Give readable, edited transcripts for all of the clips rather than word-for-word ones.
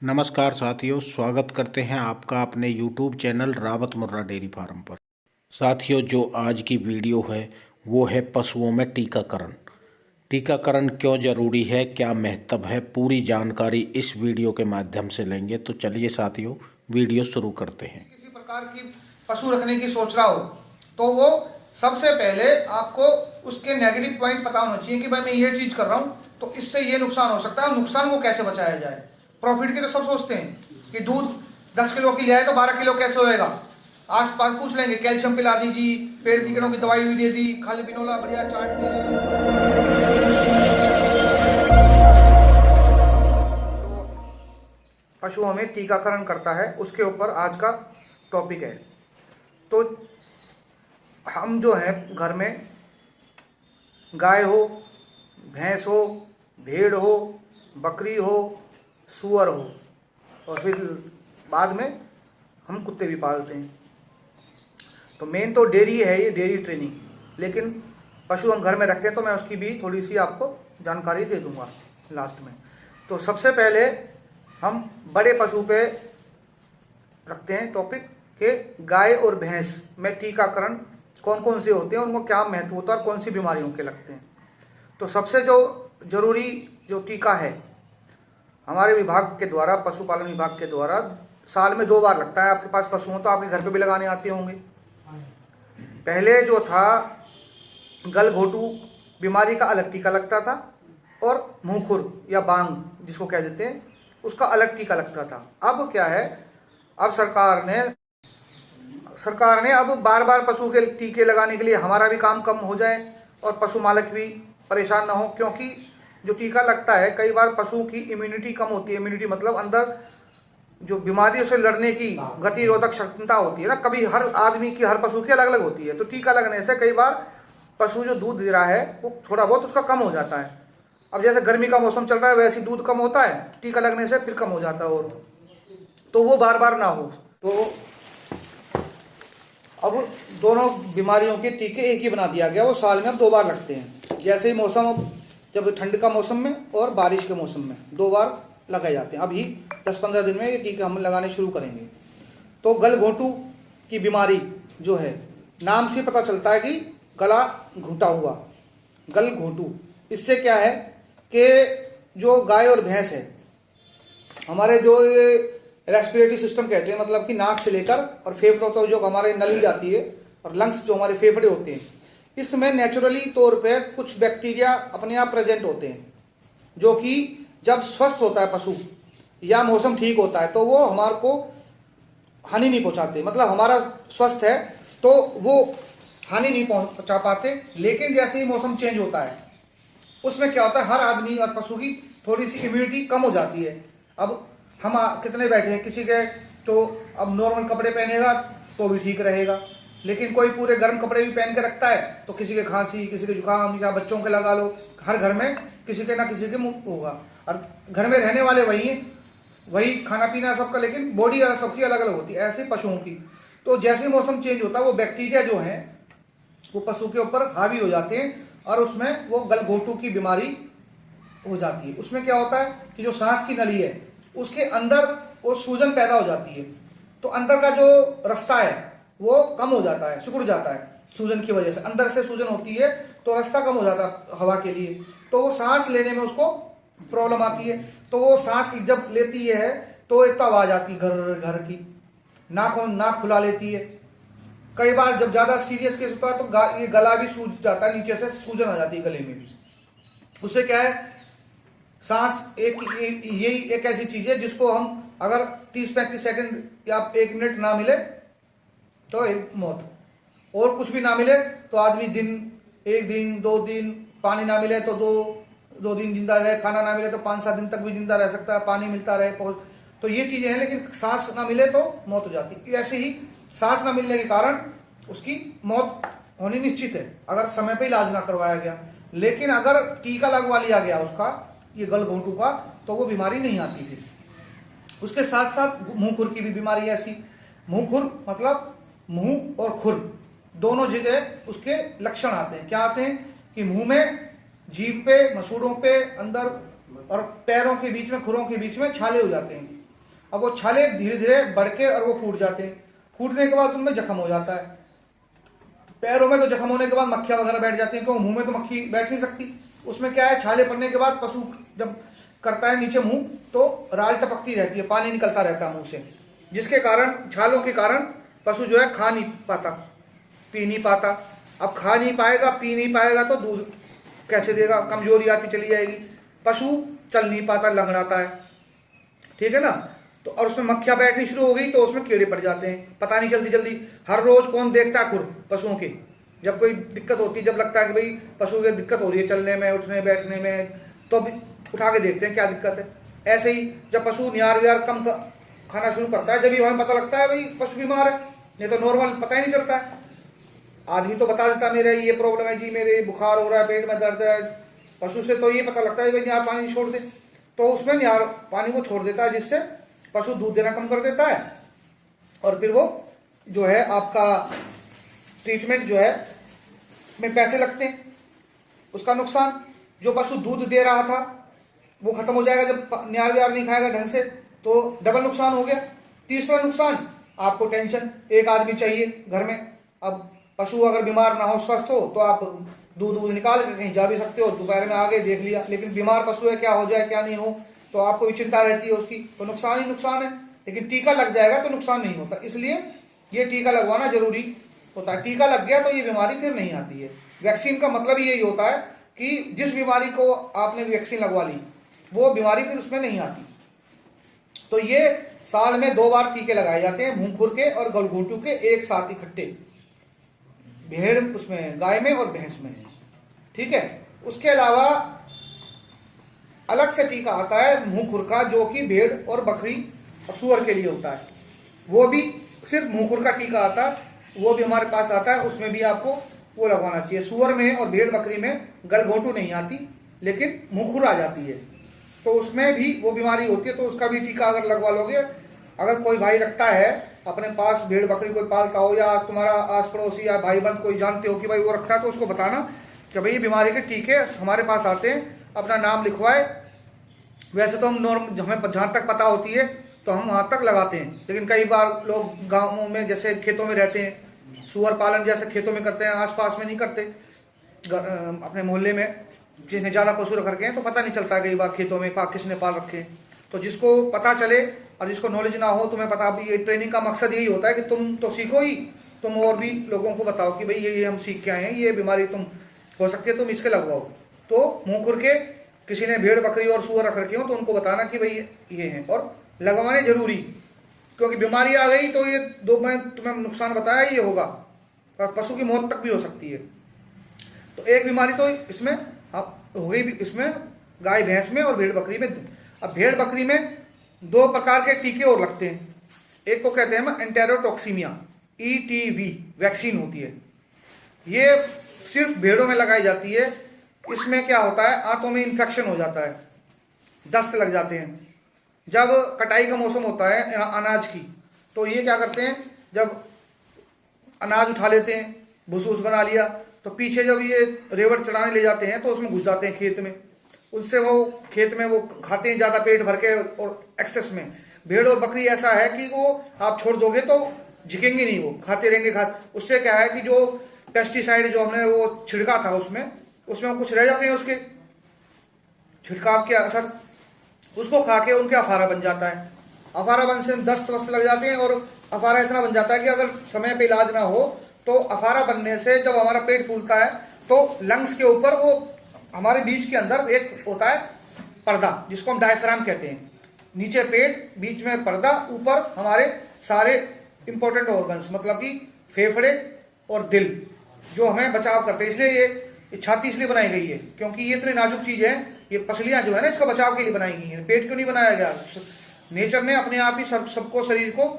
नमस्कार साथियों, स्वागत करते हैं आपका अपने YouTube चैनल रावत मुर्रा डेयरी फार्म पर। साथियों, जो आज की वीडियो है वो है पशुओं में टीकाकरण। टीकाकरण क्यों ज़रूरी है, क्या महत्व है, पूरी जानकारी इस वीडियो के माध्यम से लेंगे। तो चलिए साथियों, वीडियो शुरू करते हैं। किसी प्रकार की पशु रखने की सोच रहा हो तो वो सबसे पहले आपको उसके नेगेटिव पॉइंट पता होना चाहिए कि भाई मैं ये चीज़ कर रहा हूँ तो इससे ये नुकसान हो सकता है, नुकसान को कैसे बचाया जाए। प्रॉफिट के तो सब सोचते हैं कि दूध 10 किलो की लिया है तो 12 किलो कैसे होएगा। आस पास पूछ लेंगे, कैल्शियम पिला दीजिए, पेड़ की कीड़ों की दवाई भी दे दी, खाली बिनोला बढ़िया चाट दे तो पशुओं में टीकाकरण करता है, उसके ऊपर आज का टॉपिक है। तो हम जो है घर में गाय हो, भैंस हो, भेड़ हो, बकरी हो, सूअर हो और फिर बाद में हम कुत्ते भी पालते हैं। तो मेन तो डेयरी है, ये डेयरी ट्रेनिंग। लेकिन पशु हम घर में रखते हैं तो मैं उसकी भी थोड़ी सी आपको जानकारी दे दूंगा लास्ट में। तो सबसे पहले हम बड़े पशु पे रखते हैं टॉपिक के गाय और भैंस में टीकाकरण कौन कौन से होते हैं, उनको क्या महत्व होता है और कौन सी बीमारियों के लगते हैं। तो सबसे जो जरूरी जो टीका है हमारे विभाग के द्वारा, पशुपालन विभाग के द्वारा साल में 2 बार लगता है। आपके पास पशु हो तो आपके घर पे भी लगाने आते होंगे। पहले जो था गलघोटू बीमारी का अलग टीका लगता था और मुंहखुर या बांग जिसको कह देते हैं उसका अलग टीका लगता था। अब क्या है, अब सरकार ने अब बार बार पशु के टीके लगाने के लिए हमारा भी काम कम हो जाए और पशु मालिक भी परेशान ना हो, क्योंकि जो टीका लगता है कई बार पशु की इम्यूनिटी कम होती है। इम्यूनिटी मतलब अंदर जो बीमारियों से लड़ने की गतिरोधक क्षमता होती है ना, कभी हर आदमी की, हर पशु की अलग अलग होती है। तो टीका लगने से कई बार पशु जो दूध दे रहा है वो थोड़ा बहुत उसका कम हो जाता है। अब जैसे गर्मी का मौसम चल रहा है वैसे दूध कम होता है, टीका लगने से फिर कम हो जाता है। और तो वो बार बार ना हो, तो अब दोनों बीमारियों के टीके एक ही बना दिया गया, वो साल में अब 2 बार लगते हैं। जैसे ही मौसम, अब जब ठंड का मौसम में और बारिश के मौसम में 2 बार लगाए जाते हैं। अभी 10-15 दिन में ये टीके हम लगाने शुरू करेंगे। तो गलघोंटू की बीमारी जो है, नाम से पता चलता है कि गला घुटा हुआ, गलघोंटू। इससे क्या है कि जो गाय और भैंस है, हमारे जो ये रेस्पिरेटरी सिस्टम कहते हैं, मतलब कि नाक से लेकर और फेफड़ों तक जो हमारे नली जाती है और लंग्स जो हमारे फेफड़े होते हैं, इसमें नेचुरली तौर पे कुछ बैक्टीरिया अपने आप प्रेजेंट होते हैं, जो कि जब स्वस्थ होता है पशु या मौसम ठीक होता है तो वो हमारे को हानि नहीं पहुंचाते। मतलब हमारा स्वस्थ है तो वो हानि नहीं पहुंचा पाते। लेकिन जैसे ही मौसम चेंज होता है उसमें क्या होता है, हर आदमी और पशु की थोड़ी सी इम्यूनिटी कम हो जाती है। अब हम कितने बैठे हैं, किसी के तो अब नॉर्मल कपड़े पहनेगा तो भी ठीक रहेगा, लेकिन कोई पूरे गर्म कपड़े भी पहन के रखता है तो किसी के खांसी, किसी के जुकाम, या बच्चों के लगा लो, हर घर में किसी के ना किसी के मुंह होगा। और घर में रहने वाले वही खाना पीना सबका, लेकिन बॉडी सबकी अलग अलग होती है, ऐसे पशुओं की। तो जैसे मौसम चेंज होता है वो बैक्टीरिया जो है वो पशु के ऊपर हावी हो जाते हैं और उसमें वो गलघोंटू की बीमारी हो जाती है। उसमें क्या होता है कि जो सांस की नली है उसके अंदर वो सूजन पैदा हो जाती है, तो अंदर का जो रास्ता है वो कम हो जाता है, सिकुड़ जाता है। सूजन की वजह से अंदर से सूजन होती है तो रास्ता कम हो जाता है हवा के लिए, तो वो सांस लेने में उसको प्रॉब्लम आती है। तो वो सांस जब लेती है तो एक तो आवाज़ आती है घर घर की, नाक खुला लेती है। कई बार जब ज़्यादा सीरियस केस होता है तो ये गला भी सूज जाता है, नीचे से सूजन आ जाती है गले में भी। उससे क्या है, सांस यही एक ऐसी चीज़ है जिसको हम अगर 30-35 सेकंड या 1 मिनट ना मिले तो एक मौत, और कुछ भी ना मिले तो आदमी 1 दिन 2 दिन, पानी ना मिले तो 2 दिन जिंदा रहे, खाना ना मिले तो 5-7 दिन तक भी जिंदा रह सकता है, पानी मिलता रहे तो ये चीज़ें हैं। लेकिन सांस ना मिले तो मौत हो जाती है। ऐसे ही सांस ना मिलने के कारण उसकी मौत होनी निश्चित है अगर समय पे इलाज ना करवाया गया। लेकिन अगर टीका लगवा लिया गया उसका, ये गलघोंटू का, तो वो बीमारी नहीं आती थी। उसके साथ साथ मुंहखुर की भी बीमारी है ऐसी। मुंहखुर मतलब मुंह और खुर दोनों जगह उसके लक्षण आते हैं। क्या आते हैं कि मुंह में, जीभ पे, मसूड़ों पे, अंदर और पैरों के बीच में, खुरों के बीच में छाले हो जाते हैं। अब वो छाले धीरे धीरे बढ़ के और वो फूट जाते हैं। फूटने के बाद उनमें जख्म हो जाता है। पैरों में तो जख्म होने के बाद मक्खियाँ वगैरह बैठ जाती हैं, क्योंकि मुंह में तो मक्खी बैठ नहीं सकती। उसमें क्या है, छाले पड़ने के बाद पशु जब करता है नीचे मुंह तो राल टपकती रहती है, पानी निकलता रहता है मुंह से, जिसके कारण छालों के कारण पशु जो है खा नहीं पाता, पी नहीं पाता। अब खा नहीं पाएगा, पी नहीं पाएगा तो दूध कैसे देगा, कमजोरी आती चली जाएगी, पशु चल नहीं पाता, लंगड़ाता है, ठीक है ना। तो और उसमें मक्खियाँ बैठनी शुरू हो गई तो उसमें कीड़े पड़ जाते हैं, पता नहीं चलती जल्दी। हर रोज कौन देखता है खुर पशुओं के, जब कोई दिक्कत होती है, जब लगता है कि भाई पशु की दिक्कत हो रही है चलने में, उठने बैठने में, तो अभी उठा के देखते हैं क्या दिक्कत है। ऐसे ही जब पशु निहार विहार कम खाना शुरू करता है, जब ही हमें पता लगता है भाई पशु बीमार है, नहीं तो नॉर्मल पता ही नहीं चलता है। आदमी तो बता देता है मेरे ये प्रॉब्लम है जी, मेरे बुखार हो रहा है, पेट में दर्द है। पशु से तो ये पता लगता है भाई निहार पानी छोड़ दे, तो उसमें निहार पानी वो छोड़ देता है, जिससे पशु दूध देना कम कर देता है। और फिर वो जो है आपका ट्रीटमेंट जो है में पैसे लगते हैं, उसका नुकसान। जो पशु दूध दे रहा था वो खत्म हो जाएगा जब निहार विहार नहीं खाएगा ढंग से, तो डबल नुकसान हो गया। तीसरा नुकसान आपको टेंशन, एक आदमी चाहिए घर में। अब पशु अगर बीमार ना हो, स्वस्थ हो, तो आप दूध निकाल के कहीं जा भी सकते हो, दोपहर में आ गए देख लिया। लेकिन बीमार पशु है, क्या हो जाए क्या नहीं हो, तो आपको भी चिंता रहती है उसकी, तो नुकसान ही नुकसान है। लेकिन टीका लग जाएगा तो नुकसान नहीं होता, इसलिए ये टीका लगवाना जरूरी होता है। टीका लग गया तो ये बीमारी फिर नहीं आती है। वैक्सीन का मतलब ही यही होता है कि जिस बीमारी को आपने वैक्सीन लगवा ली वो बीमारी फिर उसमें नहीं आती। तो ये साल में 2 बार टीके लगाए जाते हैं, मुंह खुर के और गलघोंटू के, एक साथ इकट्ठे, भेड़ उसमें, गाय में और भैंस में, ठीक है। उसके अलावा अलग से टीका आता है मुंह खुर का, जो कि भेड़ और बकरी और सूअर के लिए होता है। वो भी सिर्फ मुंह खुर का टीका आता है, वो भी हमारे पास आता है, उसमें भी आपको वो लगवाना चाहिए। सूअर में और भेड़ बकरी में गलघोंटू नहीं आती, लेकिन मुंह खुर आ जाती है, तो उसमें भी वो बीमारी होती है, तो उसका भी टीका अगर लगवा लोगे। अगर कोई भाई रखता है अपने पास भेड़ बकरी, कोई पालता हो, या तुम्हारा आस पड़ोसी या भाई बंद कोई जानते हो कि भाई वो रखता है, तो उसको बताना कि भाई ये बीमारी के टीके हमारे पास आते हैं, अपना नाम लिखवाए। वैसे तो हम हमें जहाँ तक पता होती है तो हम वहाँ तक लगाते हैं, लेकिन कई बार लोग गाँवों में जैसे खेतों में रहते हैं, सूअर पालन जैसे खेतों में करते हैं, आसपास में नहीं करते, अपने मोहल्ले में जिसने ज़्यादा पशु रख रखे हैं, तो पता नहीं चलता कई बार खेतों में किसने पाल रखे हैं। तो जिसको पता चले और जिसको नॉलेज ना हो, तुम्हें पता भी, ये ट्रेनिंग का मकसद यही होता है कि तुम तो सीखो ही, तुम और भी लोगों को बताओ कि भाई ये हम सीख के आए हैं, ये बीमारी तुम हो सकती है, तुम इसके लगवाओ। तो मुँह खुर के किसी ने भेड़ बकरी और सूअर रख रखे हो तो उनको बताना कि भाई ये हैं, और लगवाने जरूरी, क्योंकि बीमारी आ गई तो ये दो मैं तुम्हें नुकसान बताया ये होगा, और पशु की मौत तक भी हो सकती है। तो एक बीमारी तो इसमें हो गई, इसमें गाय भैंस में और भेड़ बकरी में। अब भेड़ बकरी में 2 प्रकार के टीके और लगते हैं, एक को कहते हैं एंटेरोटॉक्सीमिया, ETV वैक्सीन होती है, ये सिर्फ भेड़ों में लगाई जाती है। इसमें क्या होता है, आंतों में इन्फेक्शन हो जाता है, दस्त लग जाते हैं। जब कटाई का मौसम होता है अनाज की, तो ये क्या करते हैं, जब अनाज उठा लेते हैं, भूस भूस बना लिया, तो पीछे जब ये रेवड़ चढ़ाने ले जाते हैं तो उसमें घुस जाते हैं खेत में, उनसे वो खेत में वो खाते हैं ज़्यादा पेट भर के और एक्सेस में। भेड़ और बकरी ऐसा है कि वो आप छोड़ दोगे तो झिकेंगे नहीं, वो खाते रहेंगे। उससे क्या है कि जो पेस्टिसाइड जो हमने वो छिड़का था उसमें कुछ रह जाते हैं, उसके छिड़काव के असर, उसको खा के उनके अफारा बन जाता है। अफारा बन से दस्त वस्त लग जाते हैं, और अफारा इतना बन जाता है कि अगर समय पे इलाज ना हो तो अफारा बनने से जब हमारा पेट फूलता है तो लंग्स के ऊपर वो हमारे बीच के अंदर एक होता है पर्दा, जिसको हम डायफ्राम कहते हैं, नीचे पेट, बीच में पर्दा, ऊपर हमारे सारे इंपॉर्टेंट ऑर्गन्स, मतलब कि फेफड़े और दिल, जो हमें बचाव करते हैं। इसलिए ये छाती इसलिए बनाई गई है क्योंकि ये इतनी नाजुक चीज़ है, ये पसलियाँ जो है ना, इसका बचाव के लिए बनाई गई हैं। पेट क्यों नहीं बनाया गया, नेचर ने अपने आप ही सबको शरीर को,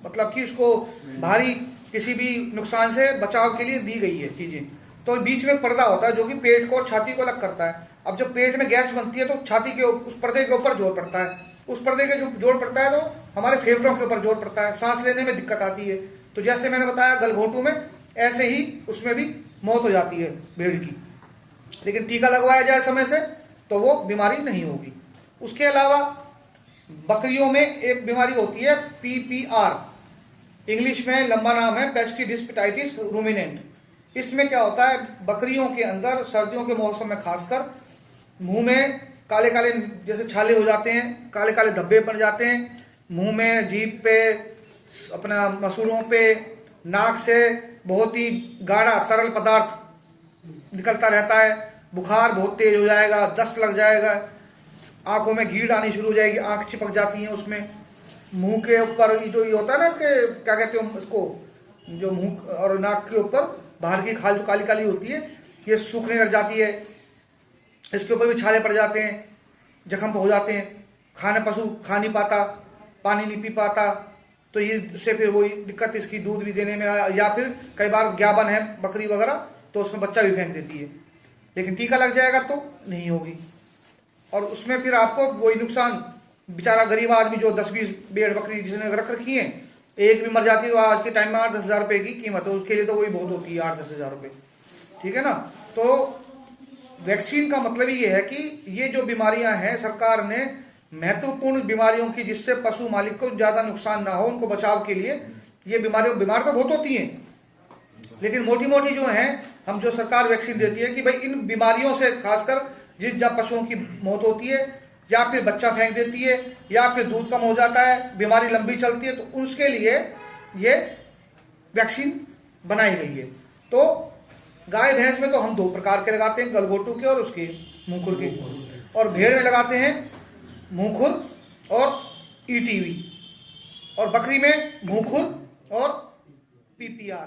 मतलब कि उसको भारी किसी भी नुकसान से बचाव के लिए दी गई है चीज़ें। तो बीच में पर्दा होता है जो कि पेट को और छाती को अलग करता है। अब जब पेट में गैस बनती है तो छाती के उस पर्दे के ऊपर जोर पड़ता है, उस पर्दे के जो जोर पड़ता है तो हमारे फेफड़ों के ऊपर जोर पड़ता है, सांस लेने में दिक्कत आती है। तो जैसे मैंने बताया गलघोंटू में, ऐसे ही उसमें भी मौत हो जाती है भेड़ की। लेकिन टीका लगवाया जाए समय से तो वो बीमारी नहीं होगी। उसके अलावा बकरियों में एक बीमारी होती है PPR, इंग्लिश में लंबा नाम है पेस्टिडिस्पिटाइटिस रूमिनेंट। इसमें क्या होता है, बकरियों के अंदर सर्दियों के मौसम में खासकर मुंह में काले काले जैसे छाले हो जाते हैं, काले काले धब्बे बन जाते हैं, मुंह में, जीभ पे, अपना मसूड़ों पे, नाक से बहुत ही गाढ़ा तरल पदार्थ निकलता रहता है, बुखार बहुत तेज हो जाएगा, दस्त लग जाएगा, आंखों में गीड़ आनी शुरू हो जाएगी, आंख चिपक जाती है उसमें, मुंह के ऊपर जो ये होता है ना, इसके क्या कहते हैं उसको, जो मुंह और नाक के ऊपर बाहर की खाल जो काली काली होती है, ये सूखने लग जाती है, इसके ऊपर भी छाले पड़ जाते हैं, जख्म हो जाते हैं, पशु खा नहीं पाता, पानी नहीं पी पाता, तो ये उससे फिर वही दिक्कत इसकी दूध भी देने में, या फिर कई बार ज्ञापन है बकरी वगैरह तो उसमें बच्चा भी फेंक देती है। लेकिन टीका लग जाएगा तो नहीं होगी, और उसमें फिर आपको वही नुकसान, बेचारा गरीब आदमी जो 10-20 भेड़ बकरी जिसने रख रखी है, एक भी मर जाती है तो आज के टाइम में 8-10 हज़ार रुपये की कीमत है, उसके लिए तो वही बहुत होती है 8-10 हज़ार रुपये, ठीक है ना। तो वैक्सीन का मतलब ये है कि ये जो बीमारियां हैं, सरकार ने महत्वपूर्ण बीमारियों की जिससे पशु मालिक को ज़्यादा नुकसान ना हो, उनको बचाव के लिए ये बीमार तो बहुत होती हैं, लेकिन मोटी मोटी जो हैं हम जो सरकार वैक्सीन देती है कि भाई इन बीमारियों से खासकर जब पशुओं की मौत होती है, या फिर बच्चा फेंक देती है, या फिर दूध कम हो जाता है, बीमारी लंबी चलती है, तो उसके लिए ये वैक्सीन बनाई गई है। तो गाय भैंस में तो हम 2 प्रकार के लगाते हैं, गलघोटू के और उसके मुंहखुर के, और भेड़ में लगाते हैं मुंहखुर और ETV, और बकरी में मुंहखुर और PPR।